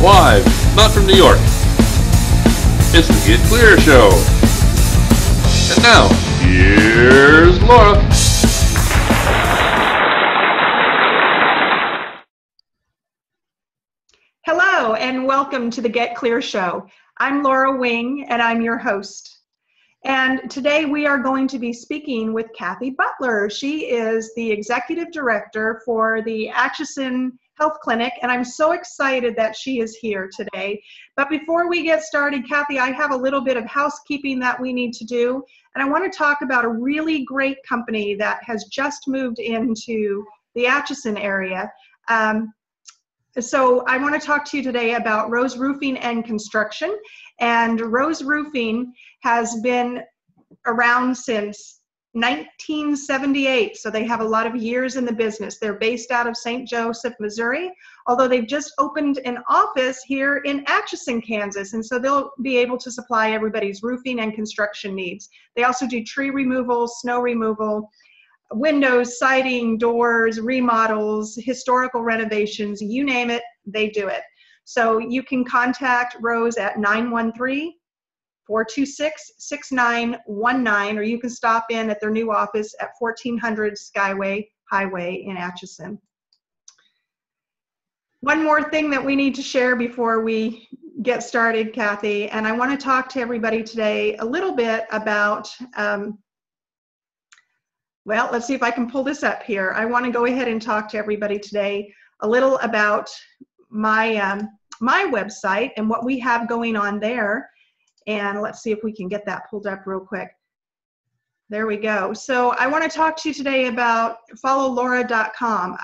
live, not from New York. It's the Get Clear Show. And now, here's Laura. Hello, and welcome to the Get Clear Show. I'm Laura Wing, and I'm your host. And today we are going to be speaking with Kathy Butler. She is the Executive Director for the Atchison Health Clinic, and I'm so excited that she is here today. But before we get started, Kathy, I have a little bit of housekeeping that we need to do, and I want to talk about a really great company that has just moved into the Atchison area. So I want to talk to you today about Rose Roofing and Construction. And Rose Roofing has been around since 1978, so they have a lot of years in the business. They're based out of St. Joseph, Missouri, although they've just opened an office here in Atchison, Kansas, and so they'll be able to supply everybody's roofing and construction needs. They also do tree removal, snow removal, windows, siding, doors, remodels, historical renovations, you name it, they do it. So you can contact Rose at 913-426-6919, or you can stop in at their new office at 1400 Skyway Highway in Atchison. One more thing that we need to share before we get started, Kathy, and I want to talk to everybody today a little bit about well, let's see if I can pull this up here. I want to go ahead and talk to everybody today a little about my my website and what we have going on there. And let's see if we can get that pulled up real quick. There we go. So I want to talk to you today about followlaura.com.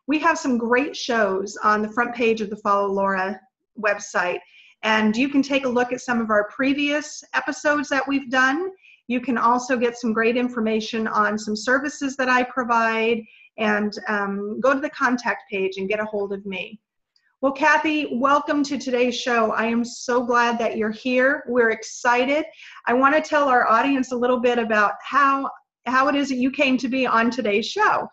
We have some great shows on the front page of the Follow Laura website. And you can take a look at some of our previous episodes that we've done. You can also get some great information on some services that I provide, and go to the contact page and get a hold of me. Well, Kathy, welcome to today's show. I am so glad that you're here. We're excited. I want to tell our audience a little bit about how it is that you came to be on today's show.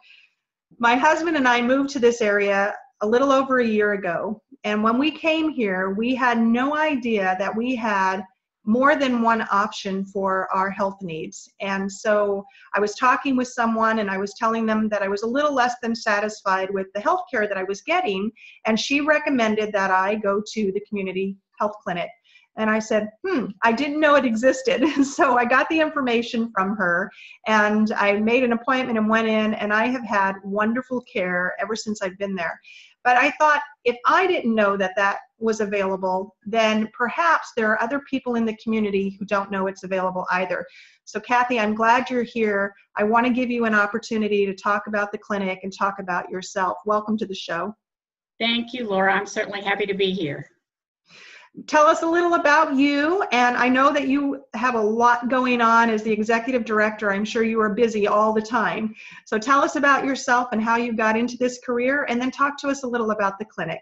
My husband and I moved to this area a little over a year ago, and when we came here, we had no idea that we had more than one option for our health needs. And so I was talking with someone and I was telling them that I was a little less than satisfied with the health care that I was getting, and she recommended that I go to the community health clinic. And I said, I didn't know it existed. So I got the information from her and I made an appointment and went in, and I have had wonderful care ever since I've been there. But I thought, if I didn't know that that was available, then perhaps there are other people in the community who don't know it's available either. So Kathy, I'm glad you're here. I want to give you an opportunity to talk about the clinic and talk about yourself. Welcome to the show. Thank you, Laura. I'm certainly happy to be here. Tell us a little about you, and I know that you have a lot going on as the executive director. I'm sure you are busy all the time. So tell us about yourself and how you got into this career, and then talk to us a little about the clinic.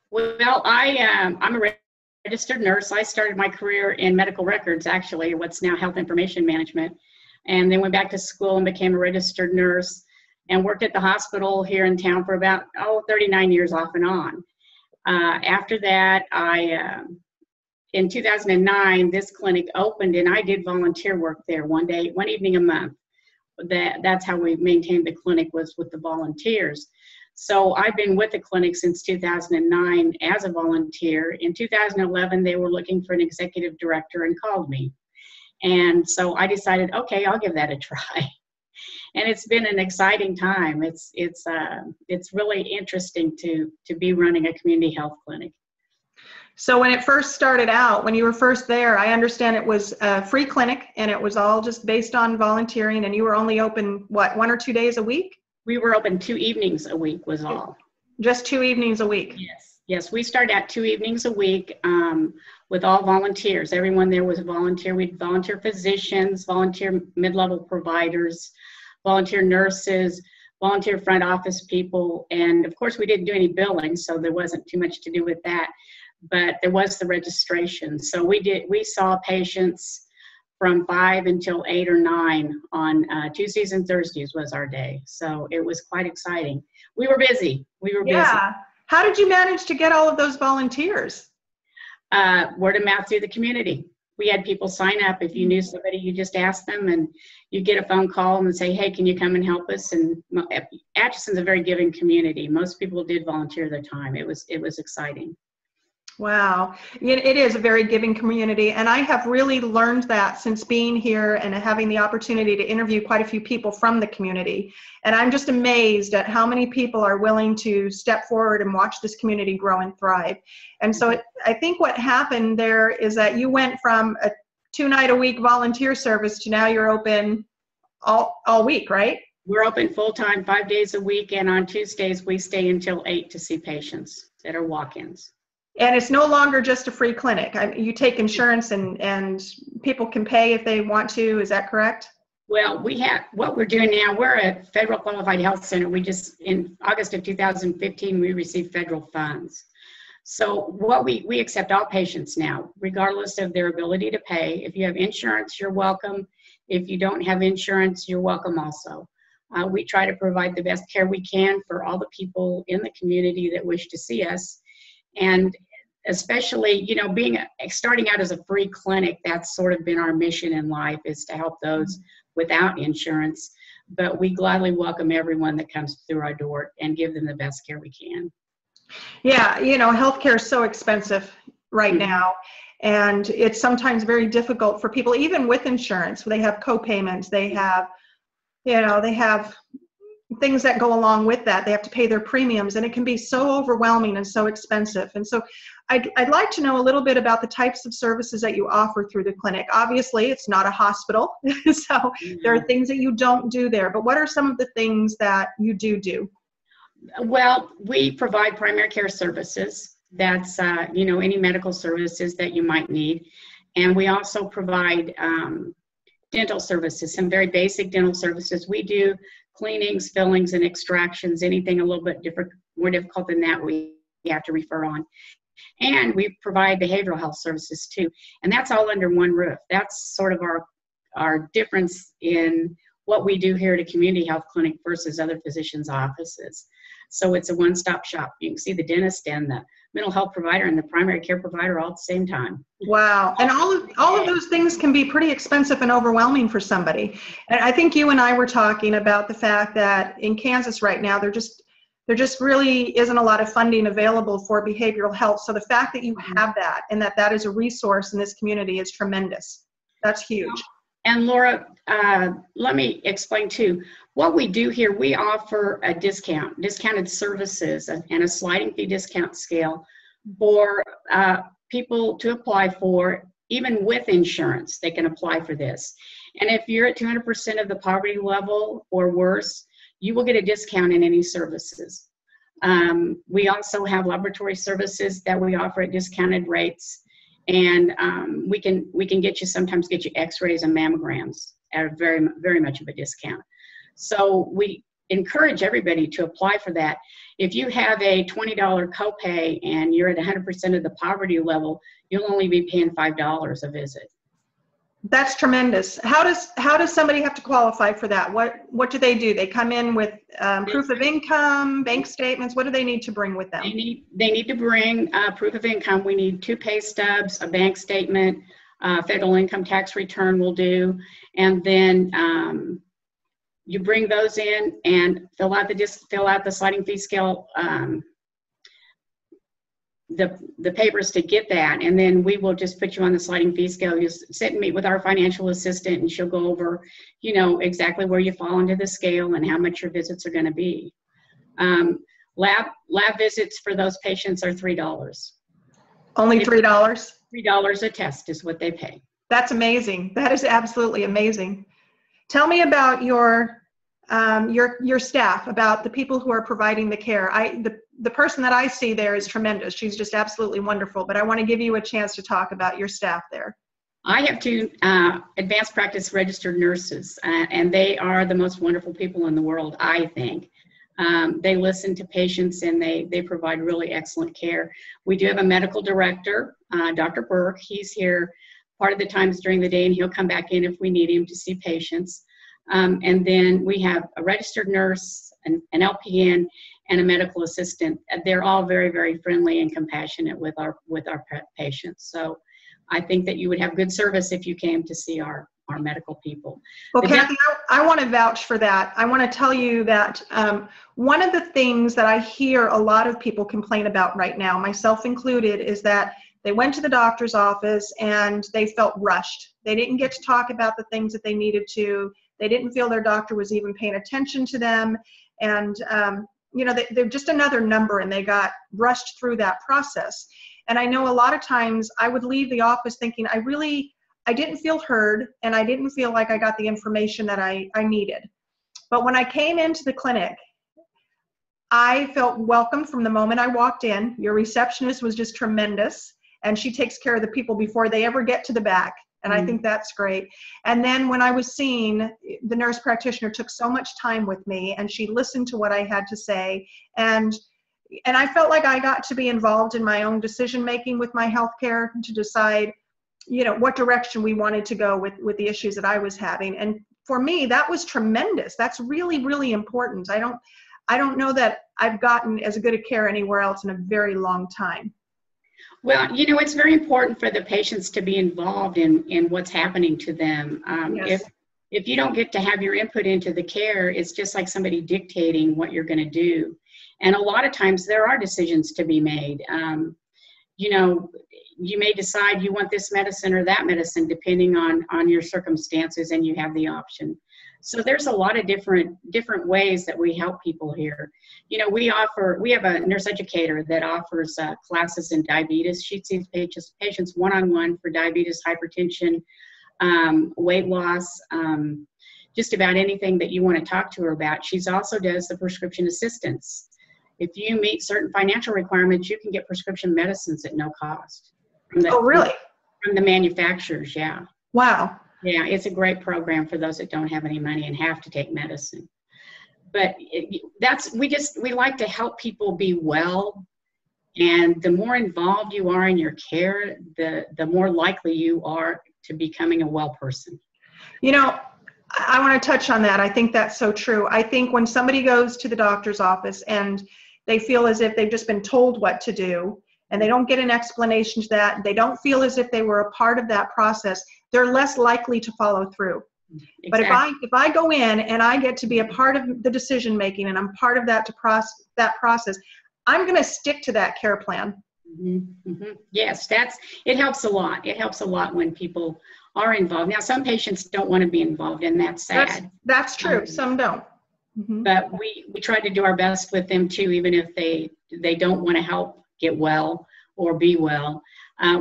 Well, I'm a registered nurse. I started my career in medical records, actually, what's now health information management, and then went back to school and became a registered nurse and worked at the hospital here in town for about 39 years off and on. After that, in 2009, this clinic opened, and I did volunteer work there one evening a month. That's how we maintained the clinic, was with the volunteers. So I've been with the clinic since 2009 as a volunteer. In 2011, they were looking for an executive director and called me. And so I decided, okay, I'll give that a try. And it's been an exciting time. It's really interesting to be running a community health clinic. So when it first started out, when you were first there, I understand it was a free clinic and it was all just based on volunteering, and you were only open, what, 1 or 2 days a week? We were open 2 evenings a week was all. Just 2 evenings a week? Yes, we started at 2 evenings a week with all volunteers. Everyone there was a volunteer. We'd volunteer physicians, volunteer mid-level providers, volunteer nurses, volunteer front office people, and of course we didn't do any billing, so there wasn't too much to do with that, but there was the registration. So we saw patients from 5 until 8 or 9 on Tuesdays and Thursdays was our day. So it was quite exciting. We were busy. Yeah. How did you manage to get all of those volunteers? Word of mouth through the community. We had people sign up. If you knew somebody, you just ask them, and you get a phone call and say, hey, can you come and help us? And Atchison's a very giving community. Most people did volunteer their time. It was exciting. Wow. It is a very giving community, and I have really learned that since being here and having the opportunity to interview quite a few people from the community. And I'm just amazed at how many people are willing to step forward and watch this community grow and thrive. And so I think what happened there is that you went from a 2-night-a-week volunteer service to now you're open all week, right? We're open full-time 5 days a week, and on Tuesdays we stay until 8 to see patients that are walk-ins. And it's no longer just a free clinic. You take insurance, and people can pay if they want to. Is that correct? Well, what we're doing now, we're a federal qualified health center. In August of 2015, we received federal funds. So we accept all patients now, regardless of their ability to pay. If you have insurance, you're welcome. If you don't have insurance, you're welcome also. We try to provide the best care we can for all the people in the community that wish to see us. And especially, starting out as a free clinic, that's sort of been our mission in life, is to help those without insurance. But we gladly welcome everyone that comes through our door and give them the best care we can. Yeah, healthcare is so expensive right now. And it's sometimes very difficult for people, even with insurance. They have co-payments, they have things that go along with that. They have to pay their premiums, and it can be so overwhelming and so expensive. And so I'd like to know a little bit about the types of services that you offer through the clinic. Obviously, it's not a hospital, so there are things that you don't do there. But what are some of the things that you do? Well, we provide primary care services. That's, any medical services that you might need. And we also provide dental services, some very basic dental services. We do cleanings, fillings, and extractions. Anything a little bit more difficult than that, we have to refer on. And we provide behavioral health services too. And that's all under one roof. That's sort of our difference in what we do here at a community health clinic versus other physicians' offices. So it's a one-stop shop. You can see the dentist and the mental health provider and the primary care provider all at the same time. Wow. And all of those things can be pretty expensive and overwhelming for somebody. And I think you and I were talking about the fact that in Kansas right now, there just really isn't a lot of funding available for behavioral health. So the fact that you have that, and that is a resource in this community, is tremendous. That's huge. And Laura, let me explain too. What we do here, we offer a discounted services, and a sliding fee discount scale for people to apply for, even with insurance. They can apply for this. And if you're at 200% of the poverty level or worse, you will get a discount in any services. We also have laboratory services that we offer at discounted rates. And we can sometimes get you x-rays and mammograms at a very, very much of a discount. So we encourage everybody to apply for that. If you have a $20 copay and you're at 100% of the poverty level, you'll only be paying $5 a visit. That's tremendous. How does somebody have to qualify for that? What do? They come in with proof of income, bank statements? What do they need to bring with them? They need to bring proof of income. We need 2 pay stubs, a bank statement, federal income tax return will do, and then you bring those in and fill out the sliding fee scale, the papers to get that, and then we will just put you on the sliding fee scale. You sit and meet with our financial assistant, and she'll go over, exactly where you fall into the scale and how much your visits are going to be. Lab visits for those patients are $3. Only $3? $3 a test is what they pay. That's amazing. That is absolutely amazing. Tell me about your staff, about the people who are providing the care. The person that I see there is tremendous. She's just absolutely wonderful, but I want to give you a chance to talk about your staff there. I have 2 advanced practice registered nurses, and they are the most wonderful people in the world, I think. They listen to patients, and they provide really excellent care. We do have a medical director, Dr. Burke. He's here part of the times during the day, and he'll come back in if we need him to see patients. And then we have a registered nurse, an LPN, and a medical assistant. They're all very, very friendly and compassionate with our patients. So I think that you would have good service if you came to see our medical people. Well, Kathy, I want to vouch for that. I want to tell you that one of the things that I hear a lot of people complain about right now, myself included, is that they went to the doctor's office and they felt rushed. They didn't get to talk about the things that they needed to. They didn't feel their doctor was even paying attention to them. And, they're just another number, and they got rushed through that process. And I know a lot of times I would leave the office thinking, I didn't feel heard, and I didn't feel like I got the information that I needed. But when I came into the clinic, I felt welcome from the moment I walked in. Your receptionist was just tremendous, and she takes care of the people before they ever get to the back. And I think that's great. And then when I was seen, the nurse practitioner took so much time with me, and she listened to what I had to say. And I felt like I got to be involved in my own decision-making with my healthcare to decide, what direction we wanted to go with the issues that I was having. And for me, that was tremendous. That's really, really important. I don't know that I've gotten as good a care anywhere else in a very long time. Well, it's very important for the patients to be involved in what's happening to them. Yes. If you don't get to have your input into the care, it's just like somebody dictating what you're going to do. And a lot of times there are decisions to be made. You may decide you want this medicine or that medicine depending on your circumstances, and you have the option. So there's a lot of different ways that we help people here. We have a nurse educator that offers classes in diabetes. She sees patients one-on-one for diabetes, hypertension, weight loss, just about anything that you want to talk to her about. She also does the prescription assistance. If you meet certain financial requirements, you can get prescription medicines at no cost. Oh, really? From the manufacturers, yeah. Wow. Yeah, it's a great program for those that don't have any money and have to take medicine. But we like to help people be well, and the more involved you are in your care, the more likely you are to becoming a well person. I want to touch on that. I think that's so true. I think when somebody goes to the doctor's office and they feel as if they've just been told what to do, and they don't get an explanation to that, they don't feel as if they were a part of that process, they're less likely to follow through. Exactly. But if I go in and I get to be a part of the decision making, and I'm part of that process, I'm going to stick to that care plan. Mm-hmm. Mm-hmm. Yes, it helps a lot. It helps a lot when people are involved. Now, some patients don't want to be involved, and that's sad. That's true. Some don't. Mm-hmm. But we try to do our best with them too, even if they don't want to help get well or be well.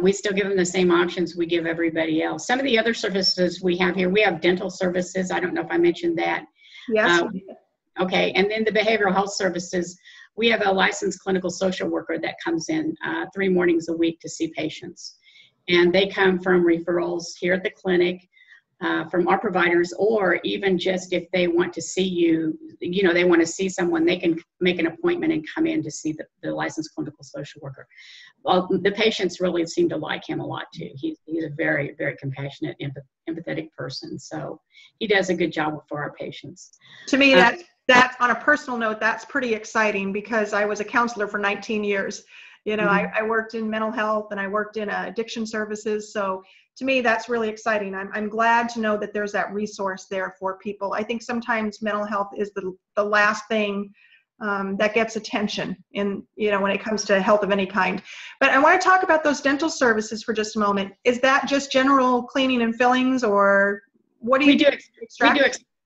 We still give them the same options we give everybody else. Some of the other services we have here, we have dental services. I don't know if I mentioned that. Yes. Okay, and then the behavioral health services, we have a licensed clinical social worker that comes in 3 mornings a week to see patients. And they come from referrals here at the clinic, from our providers, or even just if they want to see you, they want to see someone, they can make an appointment and come in to see the licensed clinical social worker. Well, the patients really seem to like him a lot too. He's a very, very compassionate, empathetic person. So he does a good job for our patients. To me, that's on a personal note, that's pretty exciting, because I was a counselor for 19 years. Mm-hmm. I worked in mental health and I worked in addiction services. So to me, that's really exciting. I'm glad to know that there's that resource there for people. I think sometimes mental health is the last thing that gets attention when it comes to health of any kind. But I want to talk about those dental services for just a moment. Is that just general cleaning and fillings, or what do you do?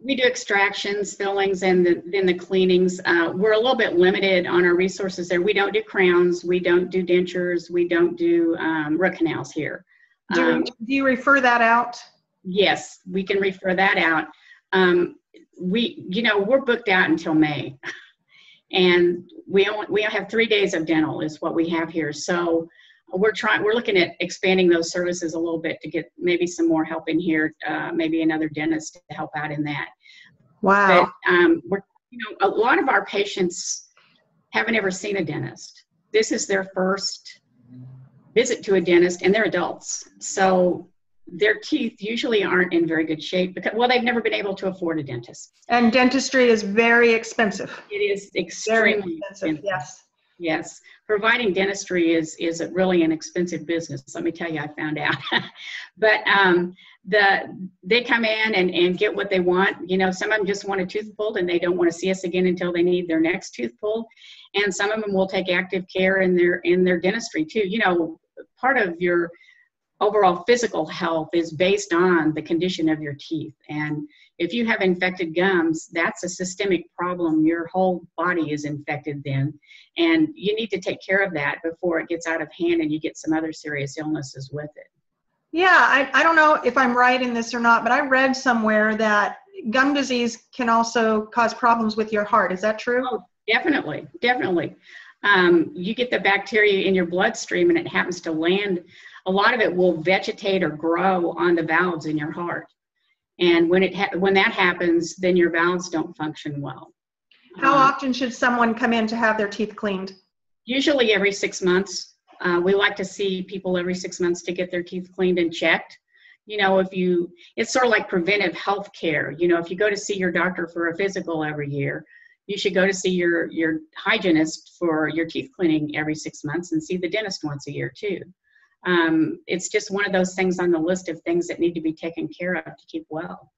We do extractions, fillings, and then the cleanings. We're a little bit limited on our resources there. We don't do crowns. We don't do dentures. We don't do root canals here. Do you refer that out? Yes, we can refer that out. We're booked out until May, and we only have 3 days of dental is what we have here. So we're looking at expanding those services a little bit to get maybe some more help in here, maybe another dentist to help out in that. Wow. But a lot of our patients haven't ever seen a dentist. This is their first visit to a dentist, and they're adults. So their teeth usually aren't in very good shape because, well, they've never been able to afford a dentist. And dentistry is very expensive. It is extremely expensive. Yes. Yes, providing dentistry is really an expensive business. Let me tell you, I found out. But they come in and get what they want. You know, some of them just want a tooth pulled and they don't want to see us again until they need their next tooth pulled. And some of them will take active care in their dentistry too. You know, part of your overall physical health is based on the condition of your teeth. And if you have infected gums, that's a systemic problem. Your whole body is infected then. And you need to take care of that before it gets out of hand and you get some other serious illnesses with it. Yeah, I don't know if I'm right in this or not, but I read somewhere that gum disease can also cause problems with your heart. Is that true? Oh, definitely, definitely. You get the bacteria in your bloodstream and it happens to land. A lot of it will vegetate or grow on the valves in your heart. And when that happens, then your valves don't function well. How often should someone come in to have their teeth cleaned? Usually every 6 months. We like to see people every 6 months to get their teeth cleaned and checked. You know, it's sort of like preventive health care. You know, if you go to see your doctor for a physical every year, you should go to see your hygienist for your teeth cleaning every 6 months and see the dentist once a year too. It's just one of those things on the list of things that need to be taken care of to keep well.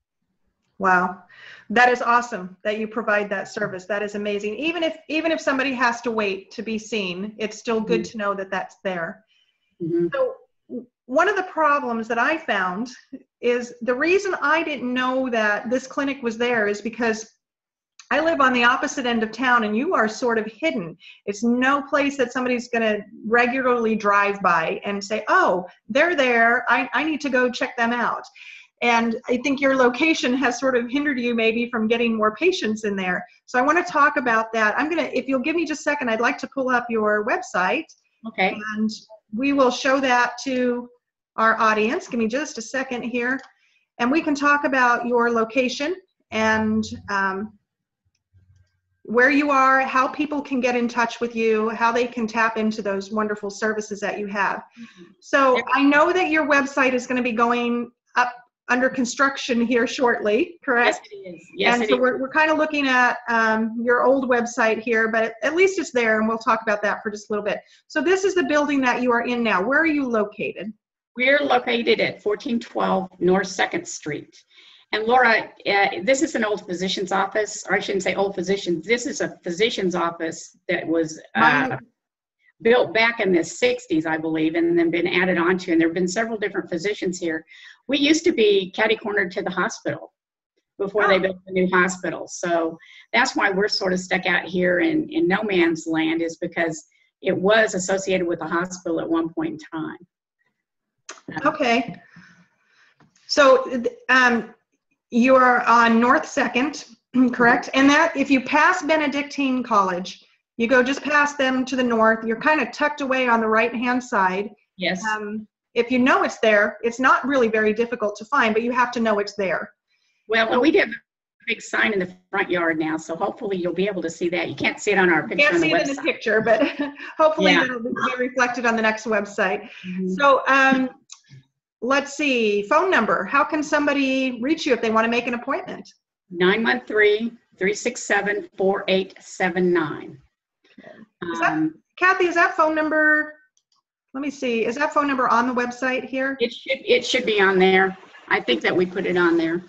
Wow. That is awesome that you provide that service. That is amazing. Even if somebody has to wait to be seen, it's still good to know that that's there. Mm-hmm. So one of the problems that I found is the reason I didn't know that this clinic was there is because I live on the opposite end of town and you are sort of hidden. It's no place that somebody's going to regularly drive by and say, oh, they're there. I need to go check them out. And I think your location has sort of hindered you maybe from getting more patients in there. So I want to talk about that. If you'll give me just a second, I'd like to pull up your website. Okay. And we will show that to our audience. Give me just a second here. And we can talk about your location and where you are, how people can get in touch with you, how they can tap into those wonderful services that you have. So I know that your website is going to be going up under construction here shortly, correct? Yes, it is. Yes, and so we're kind of looking at your old website here, but at least it's there, and we'll talk about that for just a little bit. So this is the building that you are in now. Where are you located? We're located at 1412 North 2nd Street. And Laura, this is an old physician's office, or I shouldn't say old physician's. This is a physician's office that was built back in the 60s, I believe, and then been added onto. And there have been several different physicians here. We used to be catty-cornered to the hospital before they built the new hospital. So that's why we're sort of stuck out here in no man's land, is because it was associated with the hospital at one point in time. Okay. So you are on North 2nd, correct? And that, if you pass Benedictine College, you go just past them to the north, you're kind of tucked away on the right-hand side. Yes. If you know it's there, it's not really very difficult to find, but you have to know it's there. Well, and we have a big sign in the front yard now, so hopefully you'll be able to see that. You can't see it on our picture on the website. Can't see it in the picture, but hopefully it'll be reflected on the next website. Mm-hmm. So let's see, phone number. How can somebody reach you if they want to make an appointment? 913-367-4879. Kathy, is that phone number, let me see, is that phone number on the website here? It should be on there. I think that we put it on there.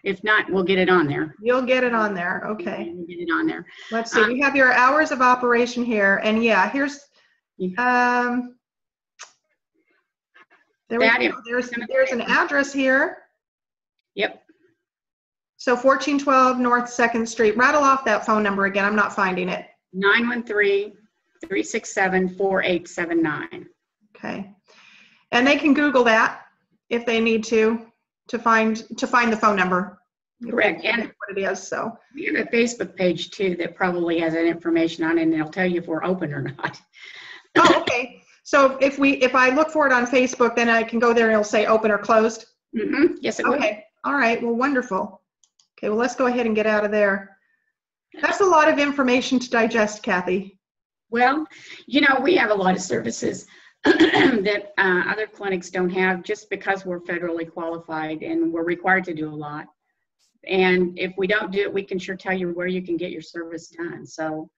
If not, we'll get it on there. You'll get it on there, okay. We'll get it on there. Let's see, we have your hours of operation here, and yeah, here's, there's an address here. Yep. So 1412 North 2nd Street. Rattle off that phone number again. I'm not finding it. 913-367-4879. Okay. And they can Google that if they need to find the phone number. Correct. And what it is. So we have a Facebook page too that probably has that information on it, and it'll tell you if we're open or not. Oh, okay. So if I look for it on Facebook, then I can go there and it'll say open or closed? Mm-hmm. Yes, it will. Okay. All right. Well, wonderful. Okay. Well, let's go ahead and get out of there. That's a lot of information to digest, Kathy. Well, you know, we have a lot of services. that other clinics don't have, just because we're federally qualified and we're required to do a lot. And if we don't do it, we can sure tell you where you can get your service done. So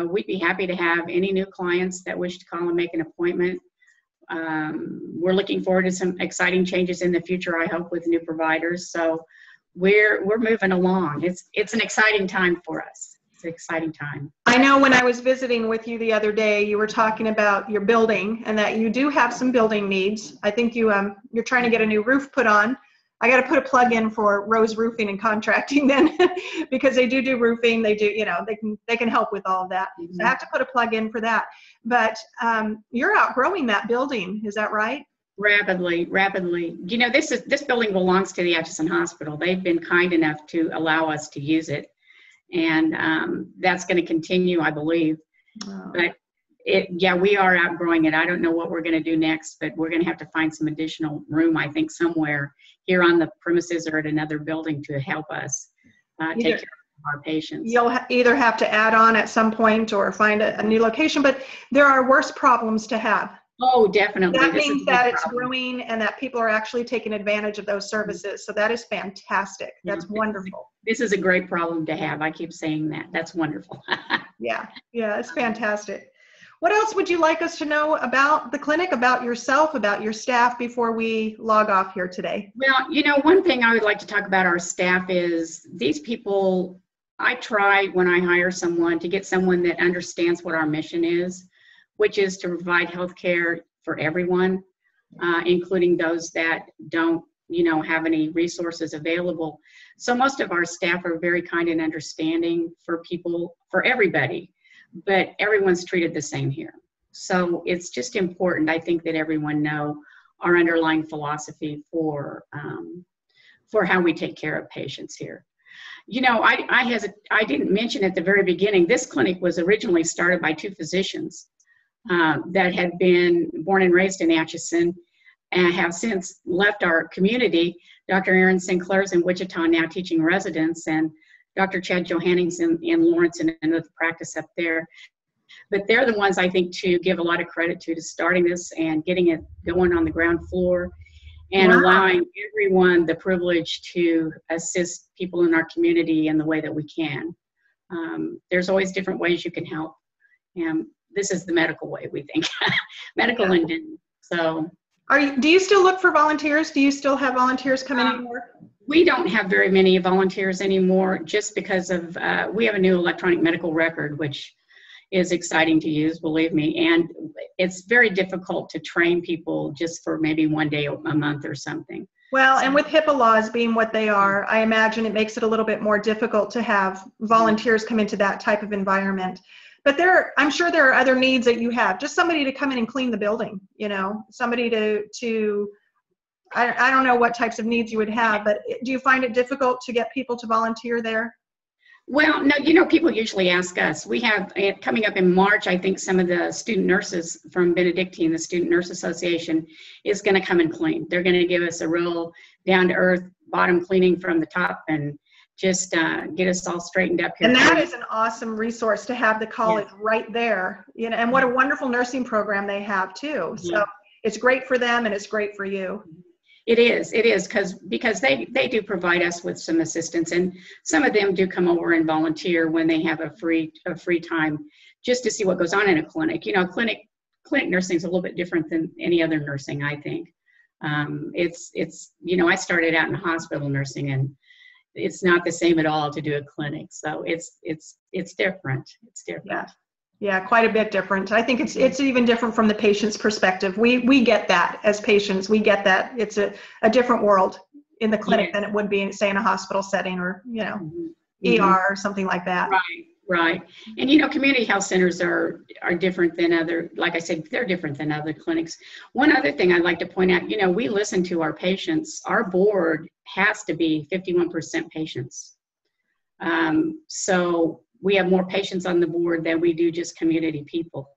we'd be happy to have any new clients that wish to call and make an appointment. We're looking forward to some exciting changes in the future, I hope, with new providers. So we're moving along. It's an exciting time for us. It's an exciting time. I know when I was visiting with you the other day, you were talking about your building and that you do have some building needs. I think you're trying to get a new roof put on. I got to put a plug in for Rose Roofing and Contracting then, because they do roofing. They do, you know, they can help with all of that. Mm-hmm. So I have to put a plug in for that. But you're outgrowing that building, is that right? Rapidly. You know, this building belongs to the Atchison Hospital. They've been kind enough to allow us to use it, and that's going to continue, I believe. Oh. But we are outgrowing it. I don't know what we're going to do next, but we're going to have to find some additional room, I think, somewhere here on the premises or at another building to help us take care of our patients. You'll either have to add on at some point or find a new location, but there are worse problems to have. Oh, definitely. That means that it's growing and that people are actually taking advantage of those services. So that is fantastic. That's wonderful. This is a great problem to have. I keep saying that. That's wonderful. Yeah, it's fantastic. What else would you like us to know about the clinic, about yourself, about your staff before we log off here today? Well, you know, one thing I would like to talk about our staff is these people. I try when I hire someone to get someone that understands what our mission is, which is to provide health care for everyone, including those that don't, you know, have any resources available. So most of our staff are very kind and understanding for people, for everybody, but everyone's treated the same here. So it's just important, I think, that everyone know our underlying philosophy for how we take care of patients here. You know, I didn't mention at the very beginning, this clinic was originally started by two physicians that had been born and raised in Atchison and have since left our community. Dr. Aaron Sinclair's in Wichita now teaching residents, and Dr. Chad Johanning's in Lawrence and another practice up there. But they're the ones, I think, to give a lot of credit to starting this and getting it going on the ground floor and allowing everyone the privilege to assist people in our community in the way that we can. There's always different ways you can help. And this is the medical way, we think. Medical and dental. So, do you still look for volunteers? Do you still have volunteers come in anymore? We don't have very many volunteers anymore, just because of we have a new electronic medical record, which is exciting to use, believe me. And it's very difficult to train people just for maybe one day a month or something. Well, and with HIPAA laws being what they are, I imagine it makes it a little bit more difficult to have volunteers come into that type of environment. But I'm sure there are other needs that you have. Just somebody to come in and clean the building, you know, somebody to I don't know what types of needs you would have, but do you find it difficult to get people to volunteer there? Well, no, you know, people usually ask us. We have, coming up in March, I think some of the student nurses from Benedictine, the Student Nurse Association, is going to come and clean. They're going to give us a real down-to-earth bottom cleaning from the top and just get us all straightened up here. And that is an awesome resource to have the college right there, you know, and what a wonderful nursing program they have too. So it's great for them and it's great for you. It is because they do provide us with some assistance, and some of them do come over and volunteer when they have a free time just to see what goes on in a clinic. You know, clinic nursing is a little bit different than any other nursing, I think. It's you know, I started out in hospital nursing, and it's not the same at all to do a clinic. So it's different. It's different. Yeah, quite a bit different. I think it's even different from the patient's perspective. We get that as patients. We get that it's a different world in the clinic than it would be, say, in a hospital setting or, you know, ER or something like that. Right. And, you know, community health centers are different than other, like I said, they're different than other clinics. One other thing I'd like to point out, you know, we listen to our patients. Our board has to be 51% patients. So we have more patients on the board than we do just community people.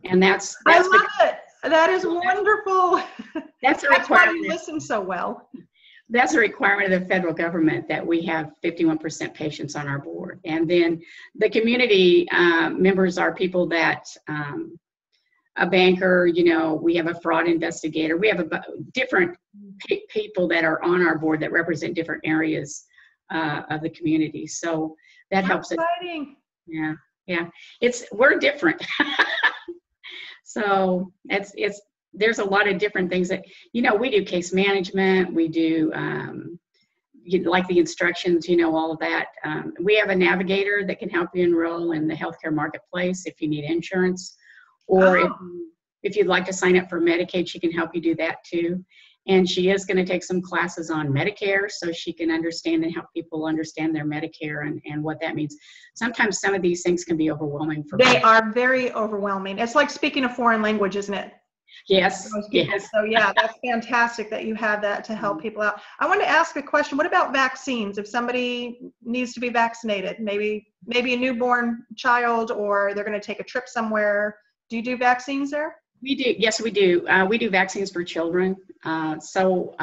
And that's I love it. That is wonderful. That's a requirement. That's why we listen so well. That's a requirement of the federal government that we have 51% patients on our board. And then the community members are people that a banker, you know, we have a fraud investigator. We have different people that are on our board that represent different areas of the community. So that helps it. Exciting. Yeah, yeah. We're different. So there's a lot of different things that, you know, we do case management, we do like the instructions, you know, all of that. We have a navigator that can help you enroll in the healthcare marketplace if you need insurance, or if you'd like to sign up for Medicaid, she can help you do that too. And she is going to take some classes on Medicare so she can understand and help people understand their Medicare and what that means. Sometimes some of these things can be overwhelming for They are very overwhelming. It's like speaking a foreign language, isn't it? Yes. Yes. So yeah, that's fantastic that you have that to help people out. I want to ask a question. What about vaccines? If somebody needs to be vaccinated, maybe a newborn child, or they're going to take a trip somewhere, do you do vaccines there? We do. Yes, we do. We do vaccines for children. So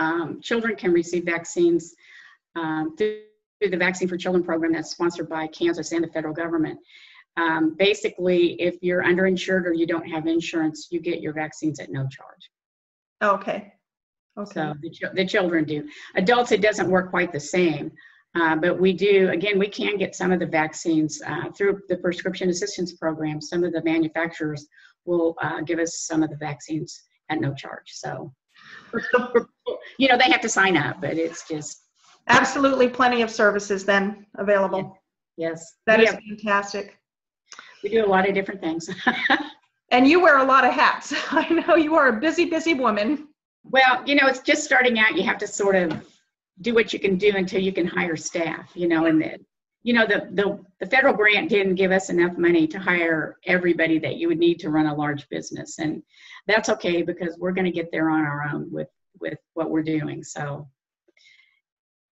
children can receive vaccines through the Vaccine for Children program that's sponsored by Kansas and the federal government. Basically, if you're underinsured or you don't have insurance, you get your vaccines at no charge. Okay. Okay. So the children do. Adults, it doesn't work quite the same. But we do, again, we can get some of the vaccines through the prescription assistance program. Some of the manufacturers will give us some of the vaccines at no charge. So, you know, they have to sign up, but it's just. Absolutely plenty of services then available. Yes. That is fantastic. We do a lot of different things. And you wear a lot of hats. I know you are a busy, busy woman. Well, you know, it's just starting out. You have to sort of do what you can do until you can hire staff, you know, and the federal grant didn't give us enough money to hire everybody that you would need to run a large business. And that's okay, because we're going to get there on our own with what we're doing. So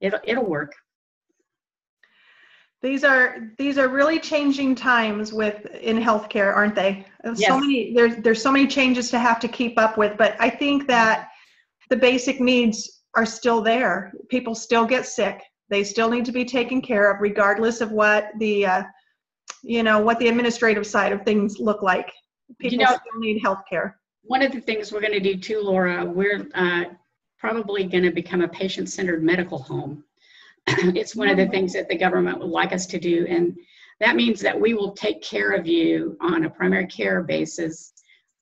it'll work. These are really changing times in healthcare, aren't they? Yes. There's so many changes to have to keep up with, but I think that the basic needs are still there. People still get sick. They still need to be taken care of, regardless of what the what the administrative side of things look like. People still need health care. One of the things we're going to do too, Laura, we're probably going to become a patient-centered medical home. It's one of the things that the government would like us to do, and that means that we will take care of you on a primary care basis.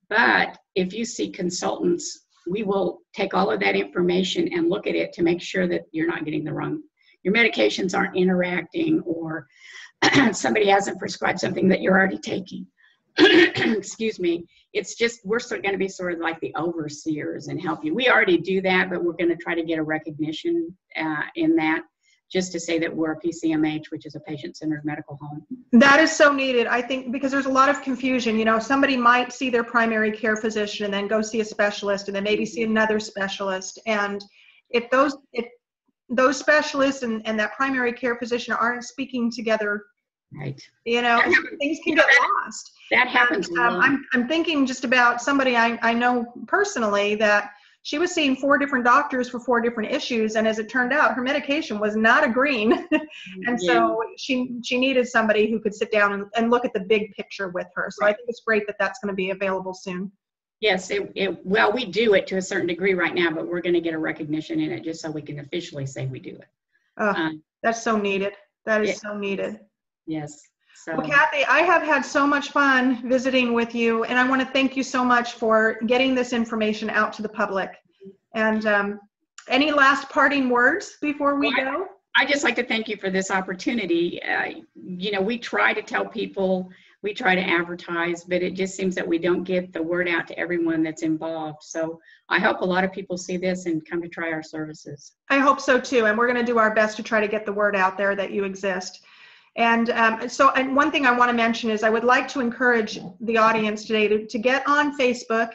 But if you see consultants, we will take all of that information and look at it to make sure that you're not getting your medications aren't interacting, or somebody hasn't prescribed something that you're already taking. Excuse me. It's just, we're going to be sort of like the overseers and help you. We already do that, but we're going to try to get a recognition in that, just to say that we're a PCMH, which is a patient-centered medical home. That is so needed, I think, because there's a lot of confusion. You know, somebody might see their primary care physician and then go see a specialist and then maybe see another specialist. And if those specialists and that primary care physician aren't speaking together, right, you know, things can get lost. That happens. I'm thinking just about somebody I know personally that she was seeing 4 different doctors for 4 different issues, and as it turned out, her medication was not agreeing. And so she needed somebody who could sit down and look at the big picture with her. So I think it's great that that's going to be available soon. Yes, well, we do it to a certain degree right now, but we're going to get a recognition in it just so we can officially say we do it. That's so needed. That is so needed. Yes. So. Well, Kathy, I have had so much fun visiting with you, and I want to thank you so much for getting this information out to the public. And any last parting words before we go? I'd just like to thank you for this opportunity. You know, we try to tell people, we try to advertise, but it just seems that we don't get the word out to everyone that's involved. So I hope a lot of people see this and come to try our services. I hope so too, and we're going to do our best to try to get the word out there that you exist. And and one thing I want to mention is I would like to encourage the audience today to get on Facebook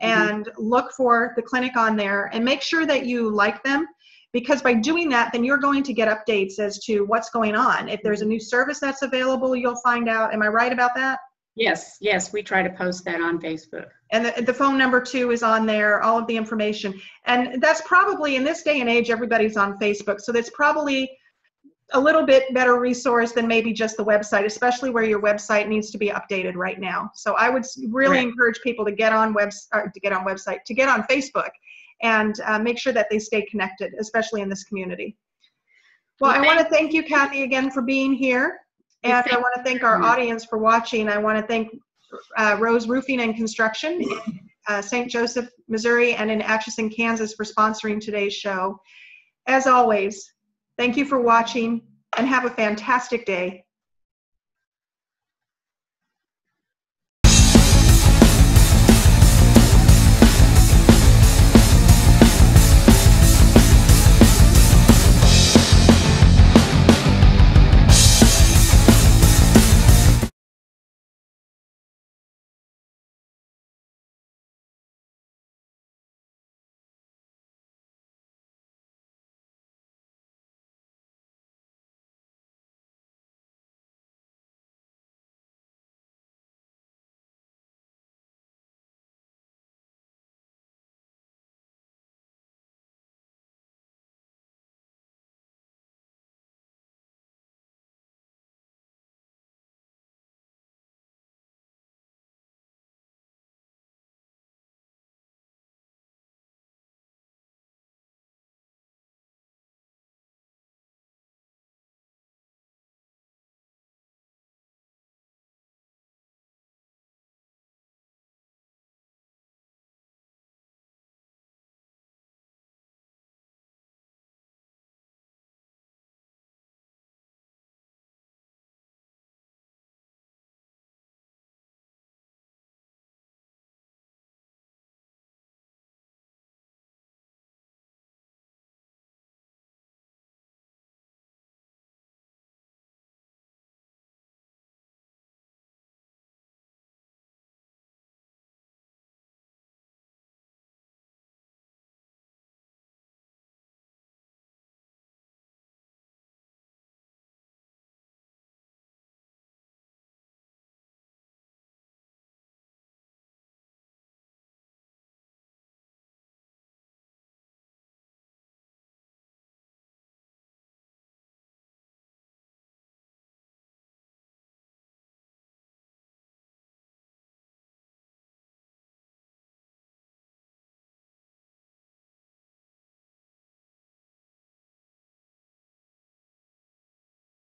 and look for the clinic on there and make sure that you like them, because by doing that, then you're going to get updates as to what's going on. If there's a new service that's available, you'll find out. Am I right about that? Yes, yes, we try to post that on Facebook. And the phone number too is on there, all of the information. And that's probably, in this day and age, everybody's on Facebook. So that's probably a little bit better resource than maybe just the website, especially where your website needs to be updated right now. So I would really encourage people to get on Facebook and make sure that they stay connected, especially in this community. Well, I want to thank you, Kathy, again for being here. And I want to thank our audience for watching. I want to thank Rose Roofing and Construction in St. Joseph, Missouri, and in Atchison, Kansas for sponsoring today's show. As always, thank you for watching and have a fantastic day.